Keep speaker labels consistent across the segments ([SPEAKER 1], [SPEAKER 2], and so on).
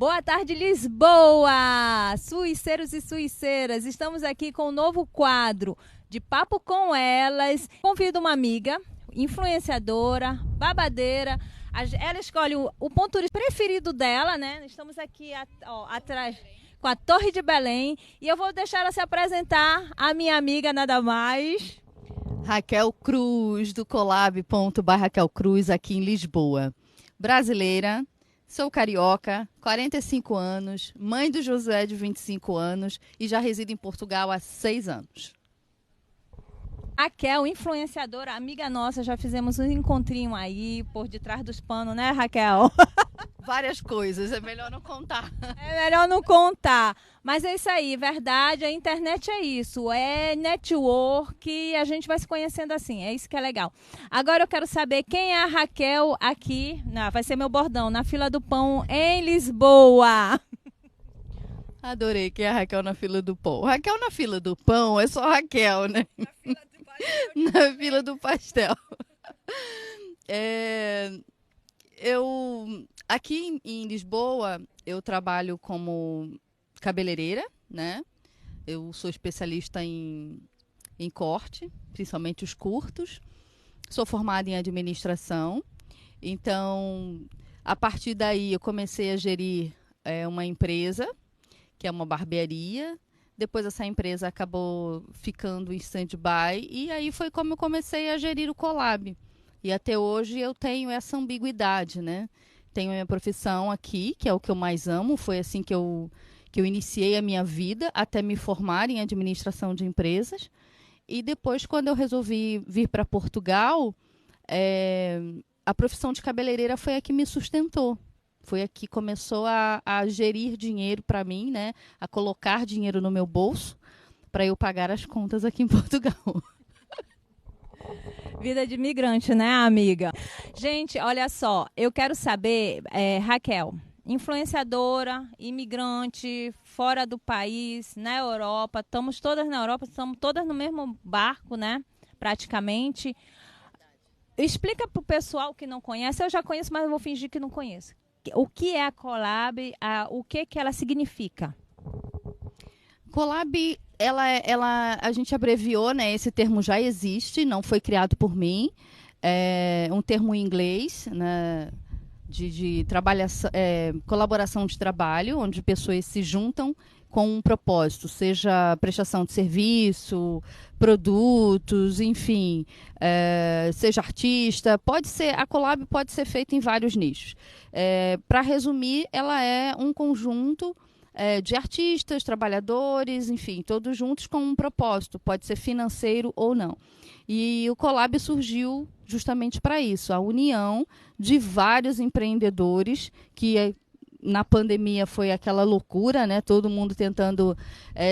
[SPEAKER 1] Boa tarde, Lisboa! Suiceiros e suiceiras, estamos aqui com um novo quadro de Papo com Elas. Convido uma amiga, influenciadora, babadeira. Ela escolhe o ponto preferido dela, né? Estamos aqui atrás com a Torre de Belém e eu vou deixar ela se apresentar, a minha amiga nada mais.
[SPEAKER 2] Raquel Cruz, do Collab.by Cruz, aqui em Lisboa. Brasileira, sou carioca, 45 anos, mãe do Josué de 25 anos e já resido em Portugal há 6 anos.
[SPEAKER 1] Raquel, influenciadora, amiga nossa, já fizemos um encontrinho aí por detrás dos panos, né, Raquel?
[SPEAKER 2] Várias coisas, é melhor não contar.
[SPEAKER 1] É melhor não contar. Mas é isso aí, verdade, a internet é isso, é network e a gente vai se conhecendo assim, é isso que é legal. Agora eu quero saber quem é a Raquel aqui, vai ser meu bordão, na fila do pão em Lisboa.
[SPEAKER 2] Adorei quem é a Raquel na fila do pão. Raquel na fila do pão é só Raquel, né? Na fila do pastel. Eu aqui em Lisboa eu trabalho como cabeleireira, né? Eu sou especialista em corte, principalmente os curtos. Sou formada em administração. Então, a partir daí eu comecei a gerir uma empresa, que é uma barbearia. Depois essa empresa acabou ficando em stand-by e aí foi como eu comecei a gerir o Collab. E até hoje eu tenho essa ambiguidade, né? Tenho a minha profissão aqui, que é o que eu mais amo. Foi assim que eu iniciei a minha vida, até me formar em administração de empresas. E depois, quando eu resolvi vir para Portugal, a profissão de cabeleireira foi a que me sustentou. Foi a que começou a gerir dinheiro para mim, né? A colocar dinheiro no meu bolso para eu pagar as contas aqui em Portugal.
[SPEAKER 1] Vida de imigrante, né, amiga? Gente, olha só, eu quero saber, Raquel, influenciadora, imigrante, fora do país, na Europa, estamos todas na Europa, estamos todas no mesmo barco, né? Praticamente. Explica para o pessoal que não conhece, eu já conheço, mas eu vou fingir que não conheço. O que é a Collab, o que ela significa?
[SPEAKER 2] Collab, a gente abreviou, né? Esse termo já existe, não foi criado por mim. É um termo em inglês, né? De colaboração de trabalho, onde pessoas se juntam com um propósito, seja prestação de serviço, produtos, enfim, seja artista, a collab pode ser feita em vários nichos. Para resumir, ela é um conjunto de artistas, trabalhadores, enfim, todos juntos com um propósito, pode ser financeiro ou não. E o Collab surgiu justamente para isso, a união de vários empreendedores que na pandemia foi aquela loucura, né? Todo mundo tentando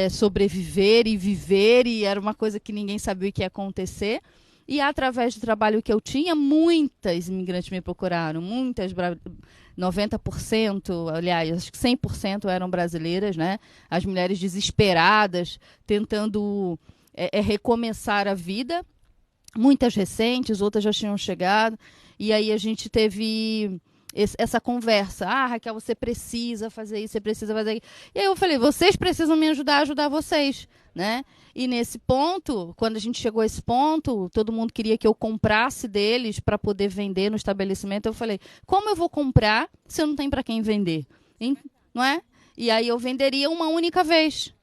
[SPEAKER 2] sobreviver e viver, e era uma coisa que ninguém sabia o que ia acontecer. E através do trabalho que eu tinha, muitas imigrantes me procuraram, 90%, aliás, acho que 100% eram brasileiras, né? As mulheres desesperadas, tentando recomeçar a vida. Muitas recentes, outras já tinham chegado. E aí a gente teve essa conversa. Raquel, você precisa fazer isso, você precisa fazer isso. E aí eu falei, vocês precisam me ajudar a ajudar vocês, né? E nesse ponto, quando a gente chegou a esse ponto, todo mundo queria que eu comprasse deles para poder vender no estabelecimento. Eu falei, como eu vou comprar se eu não tenho para quem vender? Não é? E aí eu venderia uma única vez.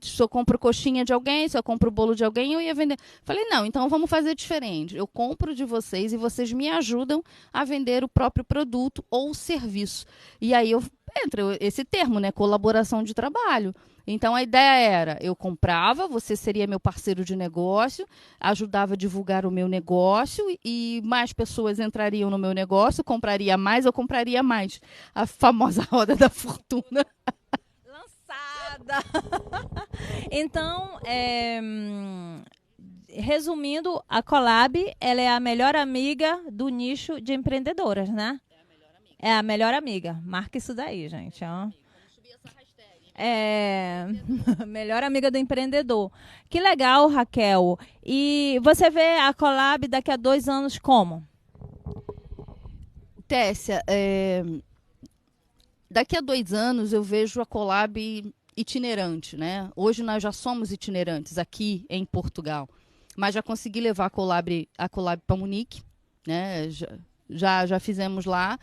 [SPEAKER 2] Se eu compro coxinha de alguém, se eu compro bolo de alguém, eu ia vender. Falei, não, então vamos fazer diferente. Eu compro de vocês e vocês me ajudam a vender o próprio produto ou serviço. E aí entra esse termo, né? Colaboração de trabalho. Então a ideia era, eu comprava, você seria meu parceiro de negócio, ajudava a divulgar o meu negócio e mais pessoas entrariam no meu negócio, compraria mais, eu compraria mais. A famosa roda da fortuna.
[SPEAKER 1] Lançada! Então, resumindo, a Collab, ela é a melhor amiga do nicho de empreendedoras, né? É a melhor amiga. Marca isso daí, gente. Ó. Melhor amiga do empreendedor. Que legal, Raquel. E você vê a Collab daqui a 2 anos como?
[SPEAKER 2] Tessia, Daqui a 2 anos eu vejo a Colab itinerante, né? Hoje nós já somos itinerantes aqui em Portugal, mas já consegui levar a Colab para Munique, né? Já fizemos lá.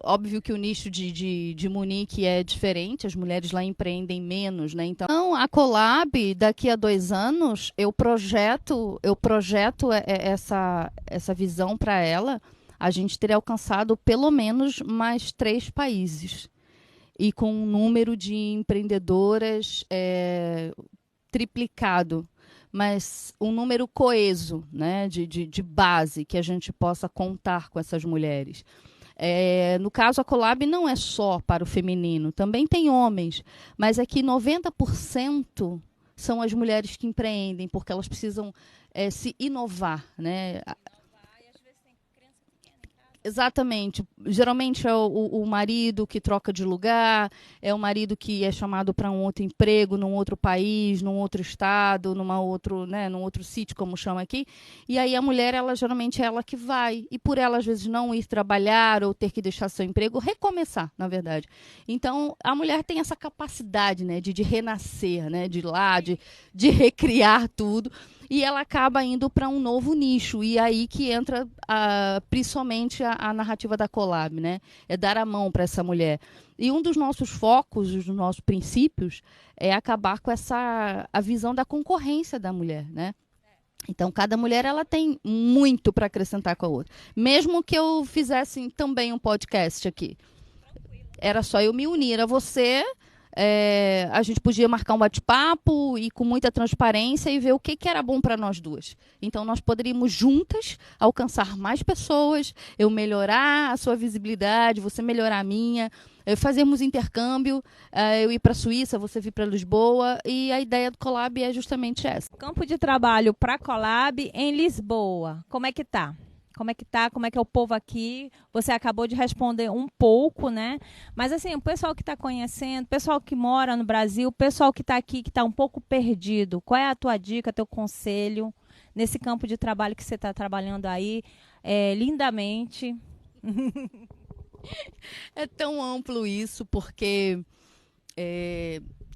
[SPEAKER 2] Óbvio que o nicho de Munique é diferente, as mulheres lá empreendem menos, né? Então, a Colab, daqui a 2 anos, eu projeto essa visão para ela. A gente teria alcançado pelo menos mais 3 países. E com um número de empreendedoras triplicado, mas um número coeso, né, de base, que a gente possa contar com essas mulheres. No caso, a Colab não é só para o feminino, também tem homens, mas aqui 90% são as mulheres que empreendem, porque elas precisam se inovar, né? Exatamente. Geralmente é o marido que troca de lugar, é o marido que é chamado para um outro emprego, num outro país, num outro estado, num outro sítio, como chama aqui. E aí a mulher, geralmente é ela que vai. E por ela, às vezes, não ir trabalhar ou ter que deixar seu emprego, recomeçar, na verdade. Então, a mulher tem essa capacidade, né, de renascer, né, de ir lá, de recriar tudo. E ela acaba indo para um novo nicho. E aí que entra principalmente a narrativa da Colab, né? É dar a mão para essa mulher. E um dos nossos focos, dos nossos princípios, é acabar com a visão da concorrência da mulher, né? Então, cada mulher ela tem muito para acrescentar com a outra. Mesmo que eu fizesse também um podcast aqui. Era só eu me unir a você... a gente podia marcar um bate-papo e com muita transparência e ver o que era bom para nós duas. Então, nós poderíamos juntas alcançar mais pessoas, eu melhorar a sua visibilidade, você melhorar a minha, fazermos intercâmbio, eu ir para a Suíça, você vir para Lisboa, e a ideia do Colab é justamente essa.
[SPEAKER 1] Campo de trabalho para a Colab em Lisboa, como é que tá? Como é que tá? Como é que é o povo aqui? Você acabou de responder um pouco, né? Mas assim, o pessoal que está conhecendo, o pessoal que mora no Brasil, o pessoal que está aqui, que está um pouco perdido, qual é a tua dica, teu conselho nesse campo de trabalho que você está trabalhando aí lindamente?
[SPEAKER 2] É tão amplo isso, porque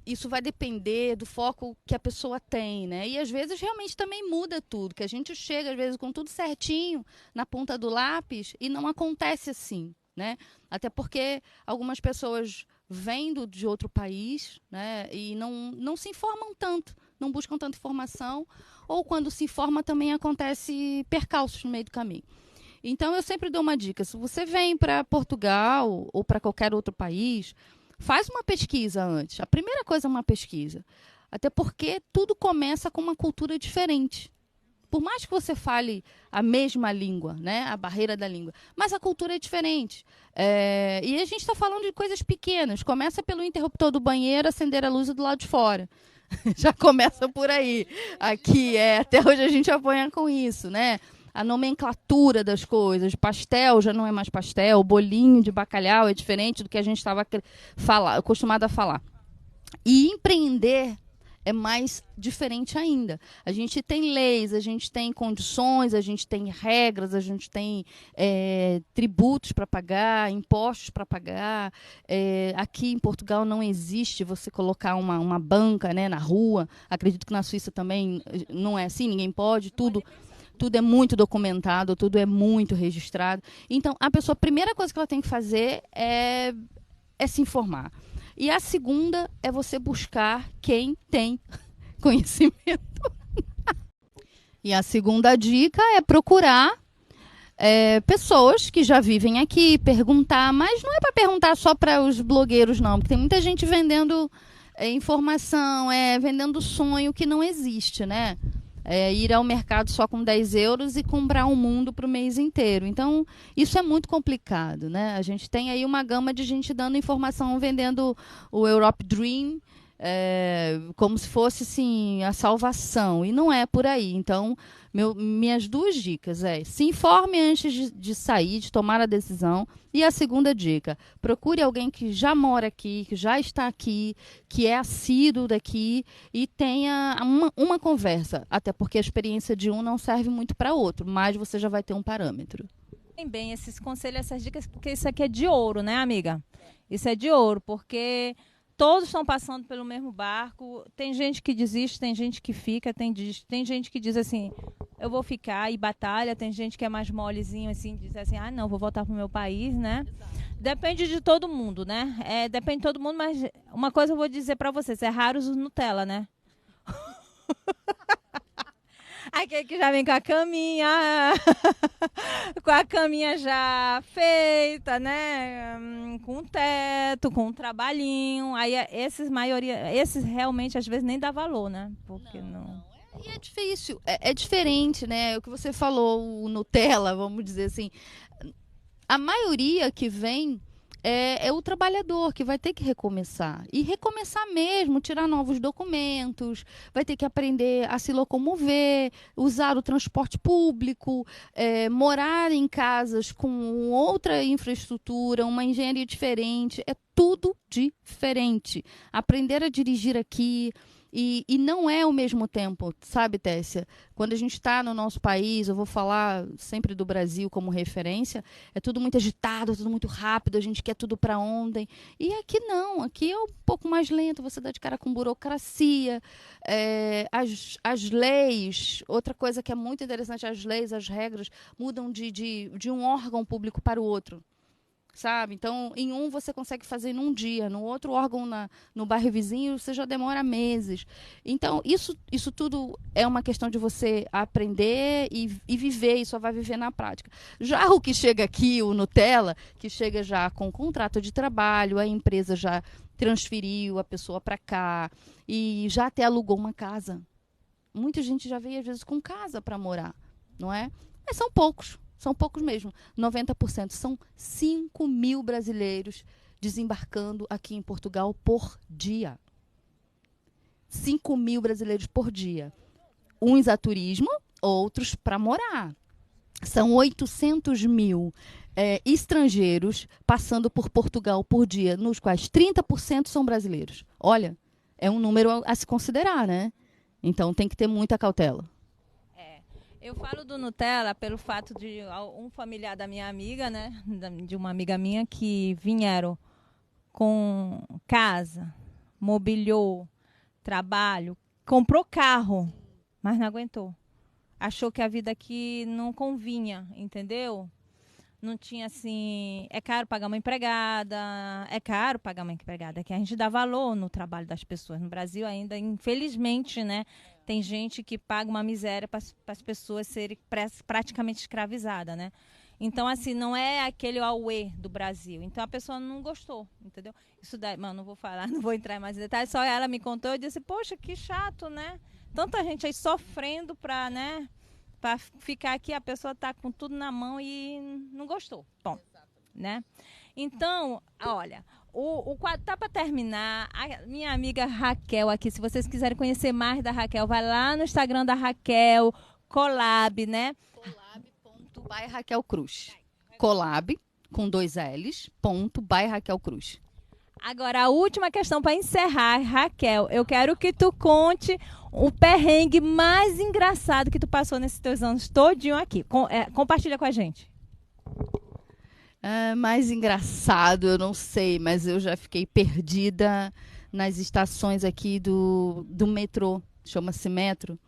[SPEAKER 2] isso vai depender do foco que a pessoa tem, né? E às vezes realmente também muda tudo, que a gente chega às vezes com tudo certinho na ponta do lápis e não acontece assim, né? Até porque algumas pessoas vêm de outro país, né? E não se informam tanto, não buscam tanta informação, ou quando se informa também acontece percalços no meio do caminho. Então eu sempre dou uma dica: se você vem para Portugal ou para qualquer outro país, faz uma pesquisa antes. A primeira coisa é uma pesquisa. Até porque tudo começa com uma cultura diferente. Por mais que você fale a mesma língua, né? A barreira da língua, mas a cultura é diferente. E a gente está falando de coisas pequenas. Começa pelo interruptor do banheiro, acender a luz do lado de fora. Já começa por aí. Aqui, até hoje a gente apanha com isso, né? A nomenclatura das coisas. Pastel já não é mais pastel, bolinho de bacalhau é diferente do que a gente estava acostumado a falar. E empreender é mais diferente ainda. A gente tem leis, a gente tem condições, a gente tem regras, a gente tem tributos para pagar, impostos para pagar. Aqui em Portugal não existe você colocar uma banca, né, na rua. Acredito que na Suíça também não é assim, ninguém pode, tudo é muito documentado, tudo é muito registrado. Então, a primeira coisa que ela tem que fazer é se informar. E a segunda é você buscar quem tem conhecimento. E a segunda dica é procurar pessoas que já vivem aqui, perguntar, mas não é para perguntar só para os blogueiros, não, porque tem muita gente vendendo informação, vendendo sonho que não existe, né? Ir ao mercado só com 10 euros e comprar um mundo para o mês inteiro. Então, isso é muito complicado, né? A gente tem aí uma gama de gente dando informação, vendendo o Europe Dream, como se fosse assim, a salvação. E não é por aí. Então, minhas 2 dicas se informe antes de sair, de tomar a decisão. E a segunda dica: procure alguém que já mora aqui, que já está aqui, que é assíduo daqui, e tenha uma conversa. Até porque a experiência de um não serve muito para outro, mas você já vai ter um parâmetro.
[SPEAKER 1] Bem, esses conselhos, essas dicas, porque isso aqui é de ouro, né, amiga? Isso é de ouro, porque todos estão passando pelo mesmo barco. Tem gente que desiste, tem gente que fica, tem gente que diz assim, eu vou ficar e batalha. Tem gente que é mais molezinho, assim, diz assim, ah, não, vou voltar pro meu país, né? Depende de todo mundo, né? Depende de todo mundo, mas uma coisa eu vou dizer para vocês, é raro os Nutella, né? Aquele que já vem com a caminha, com a caminha já feita, né? Com um teto, com um trabalhinho. Aí esses realmente às vezes nem dá valor, né? Porque não.
[SPEAKER 2] E é difícil, é diferente, né? O que você falou, o Nutella, vamos dizer assim. A maioria que vem é o trabalhador que vai ter que recomeçar. E recomeçar mesmo, tirar novos documentos, vai ter que aprender a se locomover, usar o transporte público, morar em casas com outra infraestrutura, uma engenharia diferente. É tudo diferente. Aprender a dirigir aqui. E não é ao mesmo tempo, sabe, Tessia? Quando a gente está no nosso país, eu vou falar sempre do Brasil como referência, é tudo muito agitado, tudo muito rápido, a gente quer tudo para ontem. E aqui não, aqui é um pouco mais lento, você dá de cara com burocracia, as leis, outra coisa que é muito interessante, as leis, as regras mudam de um órgão público para o outro. Sabe? Então, em um você consegue fazer num dia, no outro órgão no bairro vizinho você já demora meses. Então, isso tudo é uma questão de você aprender e viver, e só vai viver na prática. Já o que chega aqui, o Nutella, que chega já com contrato de trabalho, a empresa já transferiu a pessoa para cá e já até alugou uma casa. Muita gente já veio, às vezes, com casa para morar, não é? Mas são poucos. São poucos mesmo, 90%. São 5 mil brasileiros desembarcando aqui em Portugal por dia. 5 mil brasileiros por dia. Uns a turismo, outros para morar. São 800 mil estrangeiros passando por Portugal por dia, nos quais 30% são brasileiros. Olha, é um número a se considerar, né? Então tem que ter muita cautela.
[SPEAKER 1] Eu falo do Nutella pelo fato de um familiar da minha amiga, né, de uma amiga minha, que vieram com casa, mobiliou, trabalho, comprou carro, mas não aguentou. Achou que a vida aqui não convinha, entendeu? Não tinha assim, é caro pagar uma empregada, é que a gente dá valor no trabalho das pessoas. No Brasil ainda, infelizmente, né, tem gente que paga uma miséria para as pessoas serem praticamente escravizadas, né? Então, assim, não é aquele auê do Brasil. Então, a pessoa não gostou, entendeu? Isso daí, mano, não vou falar, não vou entrar em mais detalhes, só ela me contou e disse, poxa, que chato, né? Tanta gente aí sofrendo para, né, para ficar aqui, a pessoa tá com tudo na mão e não gostou. Bom, né? Então, olha, o quadro tá para terminar. A minha amiga Raquel aqui, se vocês quiserem conhecer mais da Raquel, vai lá no Instagram da Raquel, Colab, né?
[SPEAKER 2] Colab.by Raquel Cruz. Colab, com 2 L's, .by Raquel Cruz.
[SPEAKER 1] Agora, a última questão para encerrar, Raquel, eu quero que tu conte o perrengue mais engraçado que tu passou nesses teus anos todinho aqui. Compartilha com a gente.
[SPEAKER 2] Mais engraçado, eu não sei, mas eu já fiquei perdida nas estações aqui do metrô, chama-se metro,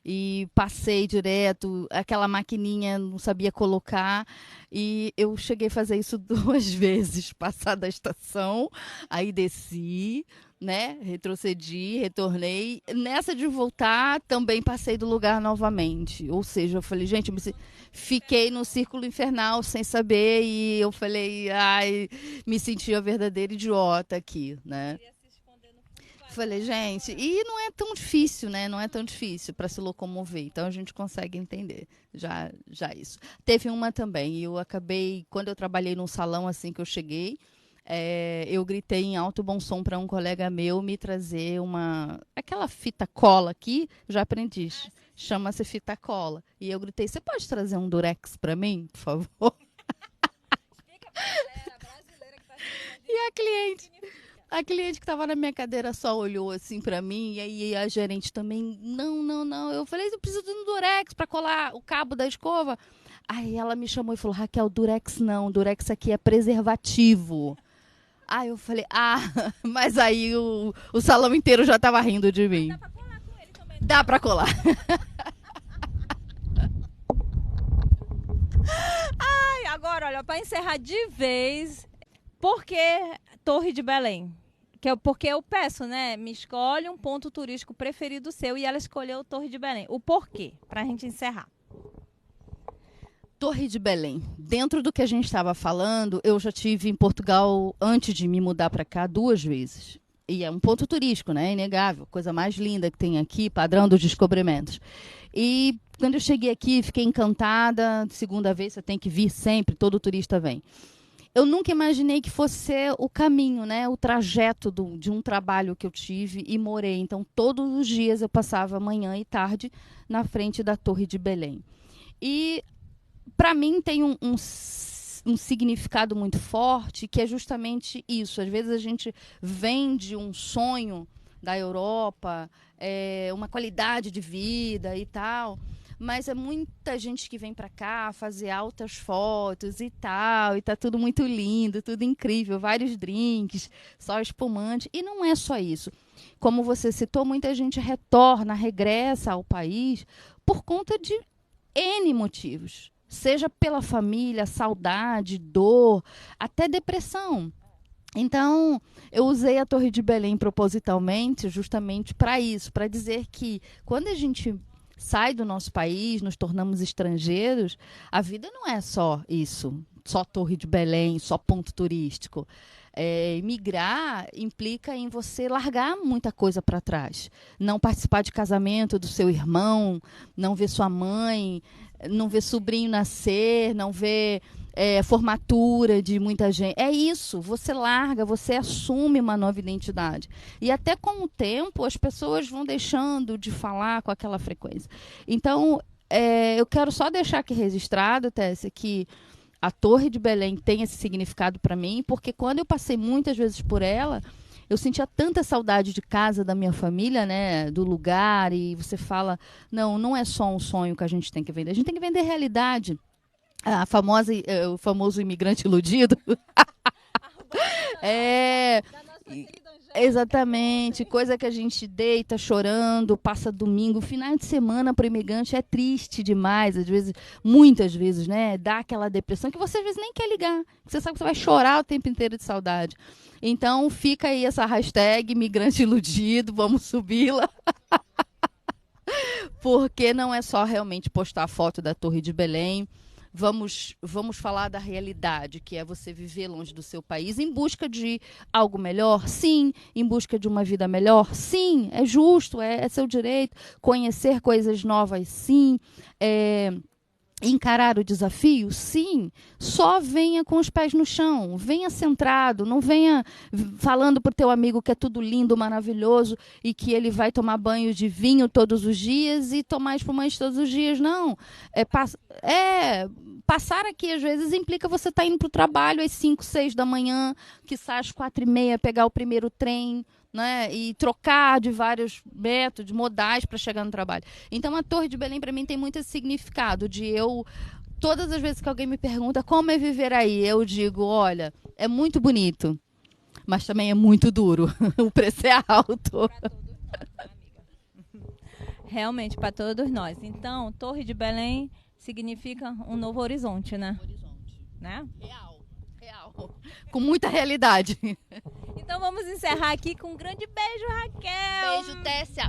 [SPEAKER 2] e passei direto, aquela maquininha não sabia colocar, e eu cheguei a fazer isso 2 vezes, passar da estação, aí desci, né, retrocedi, retornei. Nessa de voltar, também passei do lugar novamente. Ou seja, eu falei, gente, fiquei no círculo infernal sem saber, e eu falei, ai, me senti a verdadeira idiota aqui, né? Falei, gente, e não é tão difícil, né? Não é tão difícil para se locomover. Então a gente consegue entender já isso. Teve uma também, eu acabei, quando eu trabalhei num salão assim que eu cheguei, eu gritei em alto bom som para um colega meu me trazer aquela fita cola aqui, já aprendi, chama-se fita cola. E eu gritei, você pode trazer um Durex para mim, por favor?
[SPEAKER 1] Explica pra galera brasileira que tá assistindo.
[SPEAKER 2] E a cliente que estava na minha cadeira só olhou assim para mim, e aí a gerente também, não. Eu falei, eu preciso de um Durex para colar o cabo da escova. Aí ela me chamou e falou, Raquel, Durex não, Durex aqui é preservativo. Aí eu falei, mas aí o salão inteiro já estava rindo de mim.
[SPEAKER 1] Dá pra colar com ele também.
[SPEAKER 2] Dá pra colar.
[SPEAKER 1] Ai, agora, olha, para encerrar de vez, por que Torre de Belém? Porque eu peço, né? Me escolhe um ponto turístico preferido seu e ela escolheu Torre de Belém. O porquê? Pra gente encerrar.
[SPEAKER 2] Torre de Belém. Dentro do que a gente estava falando, eu já tive em Portugal, antes de me mudar para cá, 2 vezes. E é um ponto turístico, né? Inegável. Coisa mais linda que tem aqui, padrão dos descobrimentos. E quando eu cheguei aqui, fiquei encantada. Segunda vez, você tem que vir sempre, todo turista vem. Eu nunca imaginei que fosse ser o caminho, né? O trajeto de um trabalho que eu tive e morei. Então, todos os dias eu passava manhã e tarde na frente da Torre de Belém. E, para mim, tem um significado muito forte, que é justamente isso. Às vezes a gente vende um sonho da Europa, uma qualidade de vida e tal, mas é muita gente que vem para cá fazer altas fotos e tal, e tá tudo muito lindo, tudo incrível, vários drinks, só espumante, e não é só isso. Como você citou, muita gente regressa ao país por conta de N motivos, seja pela família, saudade, dor, até depressão. Então, eu usei a Torre de Belém propositalmente justamente para isso, para dizer que quando a gente sai do nosso país, nos tornamos estrangeiros, a vida não é só isso, só Torre de Belém, só ponto turístico. Migrar implica em você largar muita coisa para trás. Não participar de casamento do seu irmão, não ver sua mãe, não ver sobrinho nascer, não ver formatura de muita gente. É isso, você larga, você assume uma nova identidade. E até com o tempo, as pessoas vão deixando de falar com aquela frequência. Então, eu quero só deixar aqui registrado, Tessia, que a Torre de Belém tem esse significado para mim, porque quando eu passei muitas vezes por ela, eu sentia tanta saudade de casa, da minha família, né, do lugar, e você fala, não é só um sonho que a gente tem que vender, a gente tem que vender realidade. O famoso imigrante iludido. Exatamente, coisa que a gente deita chorando, passa domingo, final de semana para o imigrante é triste demais, às vezes, muitas vezes, né? Dá aquela depressão que você às vezes nem quer ligar, você sabe que você vai chorar o tempo inteiro de saudade. Então fica aí essa hashtag imigrante iludido, vamos subi-la. Porque não é só realmente postar a foto da Torre de Belém. Vamos falar da realidade, que é você viver longe do seu país em busca de algo melhor? Sim. Em busca de uma vida melhor? Sim. É justo, é seu direito. Conhecer coisas novas? Sim. Encarar o desafio? Sim. Só venha com os pés no chão, venha centrado, não venha falando para o teu amigo que é tudo lindo, maravilhoso e que ele vai tomar banho de vinho todos os dias e tomar espumante todos os dias, não. Passar aqui às vezes implica você estar indo para o trabalho às 5, 6 da manhã, quiçá às 4h30 pegar o primeiro trem, né, e trocar de vários métodos, modais para chegar no trabalho. Então, a Torre de Belém, para mim, tem muito esse significado de todas as vezes que alguém me pergunta como é viver aí, eu digo, olha, é muito bonito, mas também é muito duro. O preço é alto.
[SPEAKER 1] Pra todos nós, né, amiga? Realmente, para todos nós. Então, Torre de Belém significa um novo horizonte, né?
[SPEAKER 2] Horizonte.
[SPEAKER 1] Né?
[SPEAKER 2] Real. Com muita realidade.
[SPEAKER 1] Então vamos encerrar aqui com um grande beijo, Raquel.
[SPEAKER 2] Beijo, Tessia.